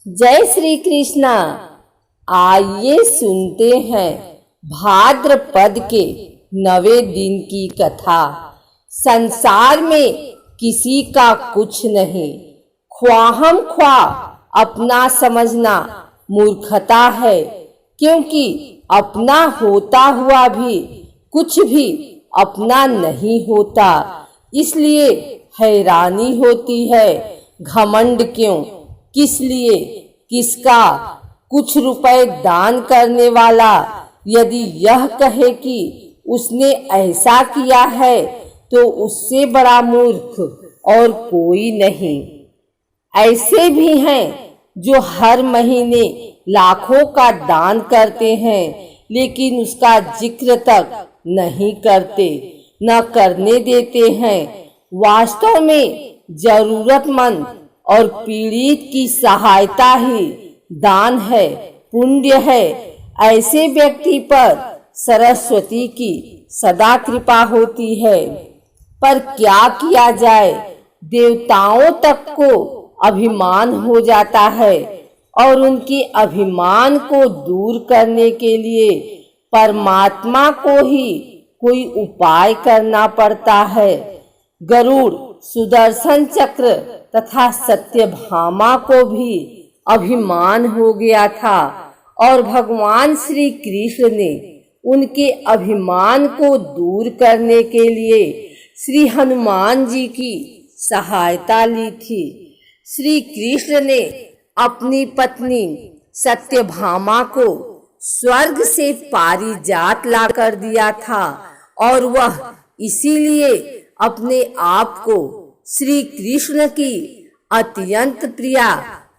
जय श्री कृष्णा। आइए सुनते हैं भाद्रपद के 9वें दिन की कथा। संसार में किसी का कुछ नहीं, ख्वाहम ख्वाह अपना समझना मूर्खता है, क्योंकि अपना होता हुआ भी कुछ भी अपना नहीं होता। इसलिए हैरानी होती है, घमंड क्यों, किस लिए, किसका। कुछ रुपए दान करने वाला यदि यह कहे कि उसने ऐसा किया है तो उससे बड़ा मूर्ख और कोई नहीं। ऐसे भी हैं जो हर महीने लाखों का दान करते हैं, लेकिन उसका जिक्र तक नहीं करते, न करने देते हैं। वास्तव में जरूरतमंद और पीड़ित की सहायता ही दान है, पुण्य है। ऐसे व्यक्ति पर सरस्वती की सदा कृपा होती है। पर क्या किया जाए, देवताओं तक को अभिमान हो जाता है और उनके अभिमान को दूर करने के लिए परमात्मा को ही कोई उपाय करना पड़ता है। गरुड़, सुदर्शन चक्र तथा सत्यभामा को भी अभिमान हो गया था और भगवान श्री कृष्ण ने उनके अभिमान को दूर करने के लिए श्री हनुमान जी की सहायता ली थी। श्री कृष्ण ने अपनी पत्नी सत्यभामा को स्वर्ग से पारिजात ला कर दिया था और वह इसीलिए अपने आप को श्री कृष्ण की अत्यंत प्रिया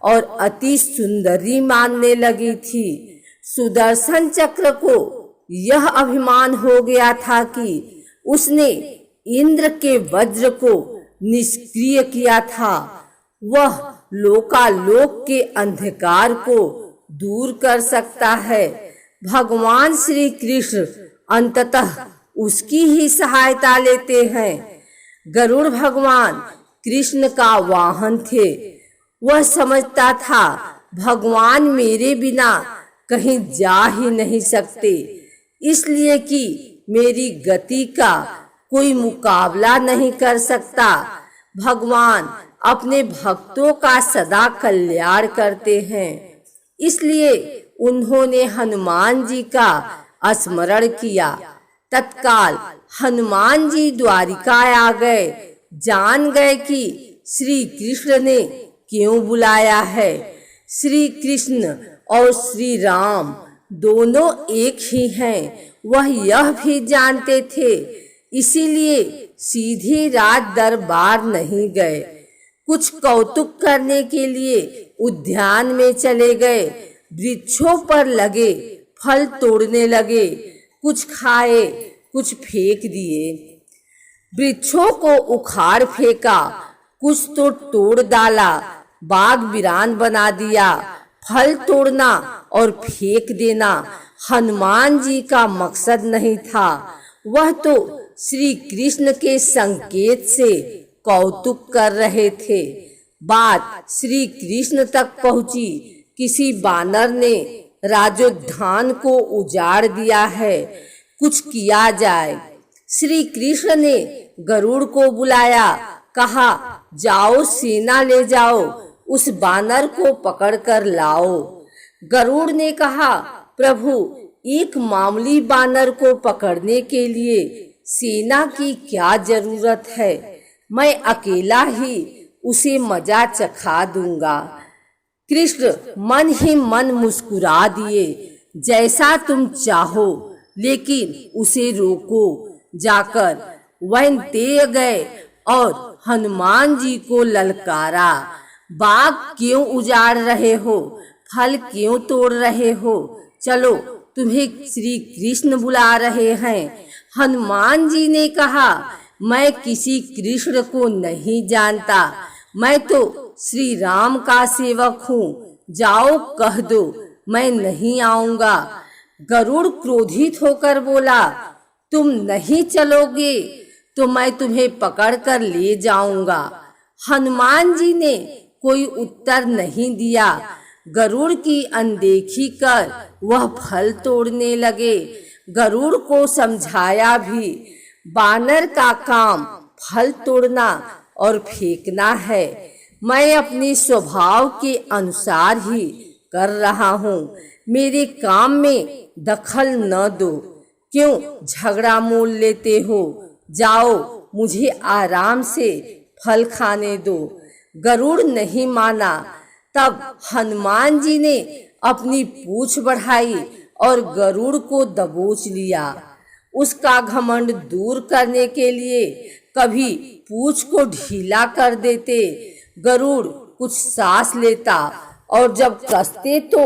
और अति सुंदरी मानने लगी थी। सुदर्शन चक्र को यह अभिमान हो गया था कि उसने इंद्र के वज्र को निष्क्रिय किया था। वह लोकालोक के अंधकार को दूर कर सकता है। भगवान श्री कृष्ण अंततः उसकी ही सहायता लेते हैं। गरुड़ भगवान कृष्ण का वाहन थे। वह समझता था भगवान मेरे बिना कहीं जा ही नहीं सकते, इसलिए कि मेरी गति का कोई मुकाबला नहीं कर सकता। भगवान अपने भक्तों का सदा कल्याण करते हैं, इसलिए उन्होंने हनुमान जी का स्मरण किया। तत्काल हनुमान जी द्वारिका आ गए। जान गए कि श्री कृष्ण ने क्यों बुलाया है। श्री कृष्ण और श्री राम दोनों एक ही हैं, वह यह भी जानते थे, इसीलिए सीधे राज दरबार नहीं गए। कुछ कौतुक करने के लिए उद्यान में चले गए। वृक्षों पर लगे फल तोड़ने लगे, कुछ खाए, कुछ फेंक दिए। वृक्षों को उखाड़ फेंका, कुछ तो तोड़ डाला, बाग वीरान बना दिया। फल तोड़ना और फेंक देना हनुमान जी का मकसद नहीं था। वह तो श्री कृष्ण के संकेत से कौतुक कर रहे थे। बात श्री कृष्ण तक पहुंची। किसी बानर ने राजोद्यान को उजाड़ दिया है, कुछ किया जाए। श्री कृष्ण ने गरुड़ को बुलाया, कहा जाओ सेना ले जाओ, उस बानर को पकड़ कर लाओ। गरुड़ ने कहा प्रभु, एक मामूली बानर को पकड़ने के लिए सेना की क्या जरूरत है, मैं अकेला ही उसे मजा चखा दूंगा। कृष्ण मन ही मन मुस्कुरा दिए, जैसा तुम चाहो, लेकिन उसे रोको। जाकर वन ते गए और हनुमान जी को ललकारा, बाग क्यों उजाड़ रहे हो, फल क्यों तोड़ रहे हो, चलो तुम्हें श्री कृष्ण बुला रहे हैं। हनुमान जी ने कहा मैं किसी कृष्ण को नहीं जानता, मैं तो श्री राम का सेवक हूँ, जाओ कह दो मैं नहीं आऊंगा। गरुड़ क्रोधित होकर बोला तुम नहीं चलोगे तो मैं तुम्हें पकड़ कर ले जाऊंगा। हनुमान जी ने कोई उत्तर नहीं दिया। गरुड़ की अनदेखी कर वह फल तोड़ने लगे। गरुड़ को समझाया भी, बानर का काम फल तोड़ना और फेंकना है। मैं अपने स्वभाव के अनुसार ही कर रहा हूँ, मेरे काम में दखल न दो। क्यों झगड़ा मोल लेते हो? जाओ, मुझे आराम से फल खाने दो। गरुड़ नहीं माना। तब हनुमान जी ने अपनी पूंछ बढ़ाई और गरुड़ को दबोच लिया। उसका घमंड दूर करने के लिए कभी पूंछ को ढीला कर देते। गरुड़ कुछ सांस लेता और जब कसते तो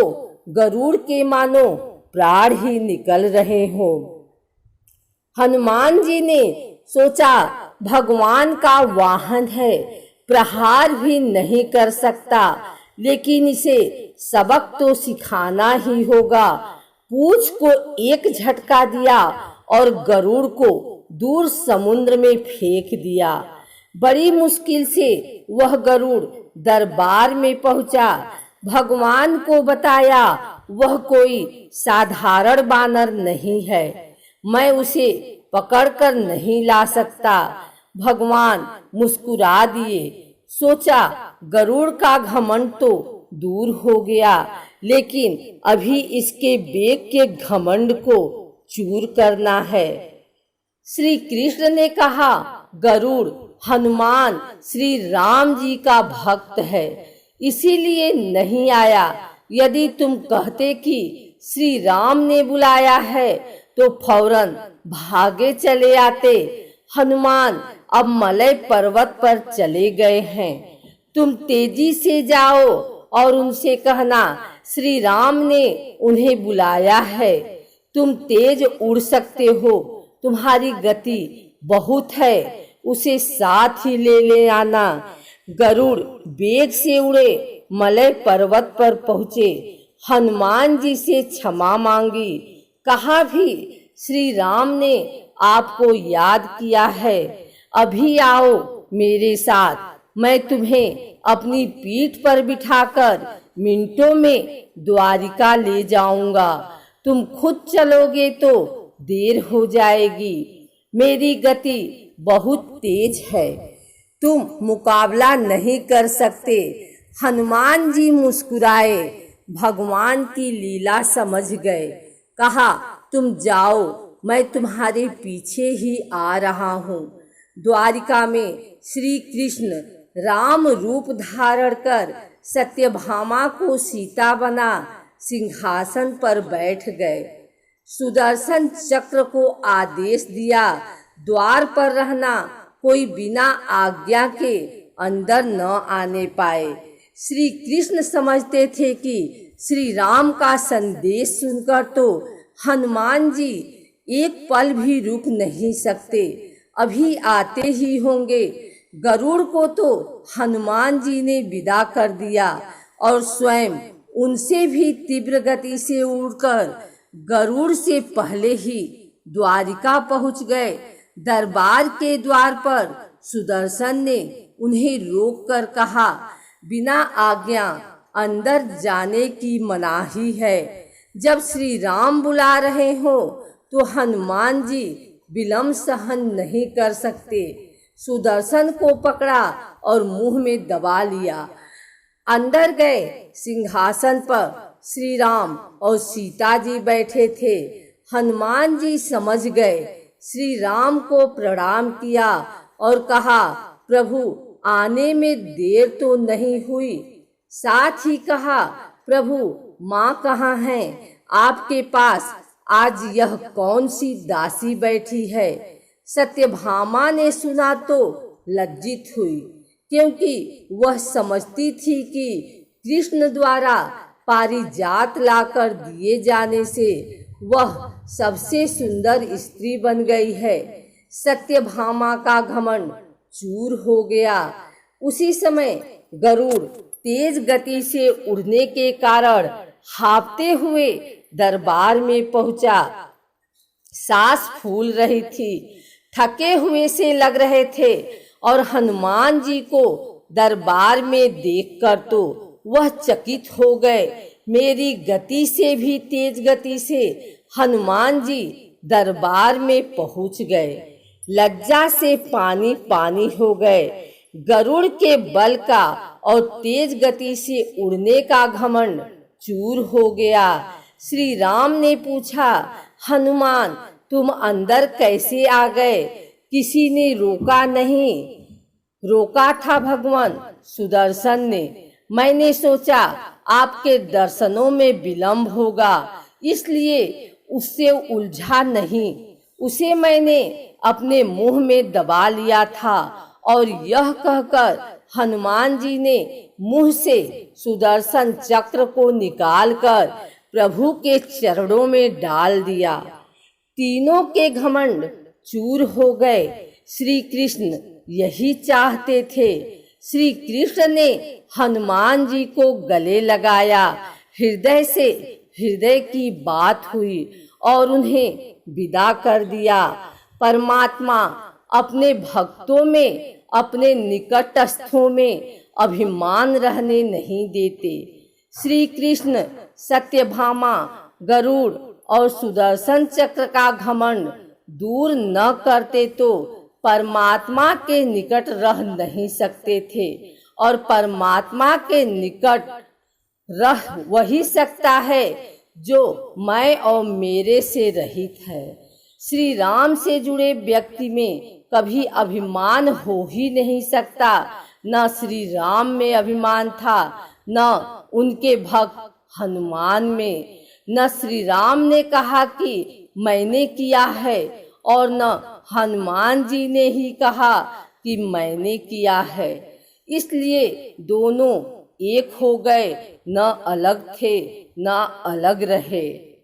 गरुड़ के मानो प्राण ही निकल रहे हो। हनुमान जी ने सोचा, भगवान का वाहन है, प्रहार भी नहीं कर सकता, लेकिन इसे सबक तो सिखाना ही होगा। पूंछ को एक झटका दिया और गरुड़ को दूर समुद्र में फेंक दिया। बड़ी मुश्किल से वह गरुड़ दरबार में पहुंचा। भगवान को बताया, वह कोई साधारण बानर नहीं है, मैं उसे पकड़कर नहीं ला सकता। भगवान मुस्कुरा दिए। सोचा, गरुड़ का घमंड तो दूर हो गया, लेकिन अभी इसके बेग के घमंड को चूर करना है। श्री कृष्ण ने कहा, गरुड़ हनुमान श्री राम जी का भक्त है, इसीलिए नहीं आया। यदि तुम कहते कि श्री राम ने बुलाया है तो फौरन भागे चले आते। हनुमान अब मलय पर्वत पर चले गए हैं। तुम तेजी से जाओ और उनसे कहना, श्री राम ने उन्हें बुलाया है। तुम तेज उड़ सकते हो, तुम्हारी गति बहुत है, उसे साथ ही ले आना। गरुड़ वेग से उड़े मलय पर्वत पर पहुँचे। हनुमान जी से क्षमा मांगी। कहा भी, श्री राम ने आपको याद किया है, अभी आओ मेरे साथ, मैं तुम्हें अपनी पीठ पर बिठाकर मिनटों में द्वारिका ले जाऊंगा। तुम खुद चलोगे तो देर हो जाएगी, मेरी गति बहुत तेज है, तुम मुकाबला नहीं कर सकते। हनुमान जी मुस्कुराए, भगवान की लीला समझ गए। कहा, तुम जाओ, मैं तुम्हारे पीछे ही आ रहा हूँ। द्वारिका में श्री कृष्ण राम रूप धारण कर सत्यभामा को सीता बना सिंहासन पर बैठ गए। सुदर्शन चक्र को आदेश दिया, द्वार पर रहना, कोई बिना आज्ञा के अंदर न आने पाए। श्री कृष्ण समझते थे कि श्री राम का संदेश सुनकर तो हनुमान जी एक पल भी रुक नहीं सकते, अभी आते ही होंगे। गरुड़ को तो हनुमान जी ने विदा कर दिया और स्वयं उनसे भी तीव्र गति से उड़कर गरुड़ से पहले ही द्वारिका पहुंच गए। दरबार के द्वार पर सुदर्शन ने उन्हें रोककर कहा, बिना आज्ञा अंदर जाने की मनाही है। जब श्री राम बुला रहे हो तो हनुमान जी विलंब सहन नहीं कर सकते। सुदर्शन को पकड़ा और मुंह में दबा लिया। अंदर गए। सिंहासन पर श्री राम और सीता जी बैठे थे। हनुमान जी समझ गए। श्री राम को प्रणाम किया और कहा, प्रभु आने में देर तो नहीं हुई। साथ ही कहा, प्रभु माँ कहाँ हैं? आपके पास आज यह कौन सी दासी बैठी है? सत्यभामा ने सुना तो लज्जित हुई, क्योंकि वह समझती थी कि कृष्ण द्वारा पारिजात लाकर दिए जाने से वह सबसे सुंदर स्त्री बन गई है। सत्यभामा का घमंड चूर हो गया। उसी समय गरुड़ तेज गति से उड़ने के कारण हाँफते हुए दरबार में पहुंचा। सांस फूल रही थी, थके हुए से लग रहे थे और हनुमान जी को दरबार में देखकर तो वह चकित हो गए। मेरी गति से भी तेज गति से हनुमान जी दरबार में पहुंच गए। लज्जा से पानी पानी हो गए। गरुड़ के बल का और तेज गति से उड़ने का घमंड चूर हो गया। श्री राम ने पूछा, हनुमान तुम अंदर कैसे आ गए? किसी ने रोका नहीं? रोका था भगवान सुदर्शन ने। मैंने सोचा आपके दर्शनों में विलंब होगा, इसलिए उससे उलझा नहीं। उसे मैंने अपने मुंह में दबा लिया था। और यह कहकर हनुमान जी ने मुंह से सुदर्शन चक्र को निकालकर प्रभु के चरणों में डाल दिया। तीनों के घमंड चूर हो गए। श्री कृष्ण यही चाहते थे। श्री कृष्ण ने हनुमान जी को गले लगाया। हृदय से हृदय की बात हुई और उन्हें विदा कर दिया। परमात्मा अपने भक्तों में, अपने निकटस्थों में अभिमान रहने नहीं देते। श्री कृष्ण सत्यभामा, गरुड़ और सुदर्शन चक्र का घमंड दूर न करते तो परमात्मा के निकट रह नहीं सकते थे। और परमात्मा के निकट रह वही सकता है जो मैं और मेरे से रहित है। श्री राम से जुड़े व्यक्ति में कभी अभिमान हो ही नहीं सकता। न श्री राम में अभिमान था, न उनके भक्त हनुमान में। न श्री राम ने कहा कि मैंने किया है और न हनुमान जी ने ही कहा कि मैंने किया है। इसलिए दोनों एक हो गए, न अलग थे न अलग रहे।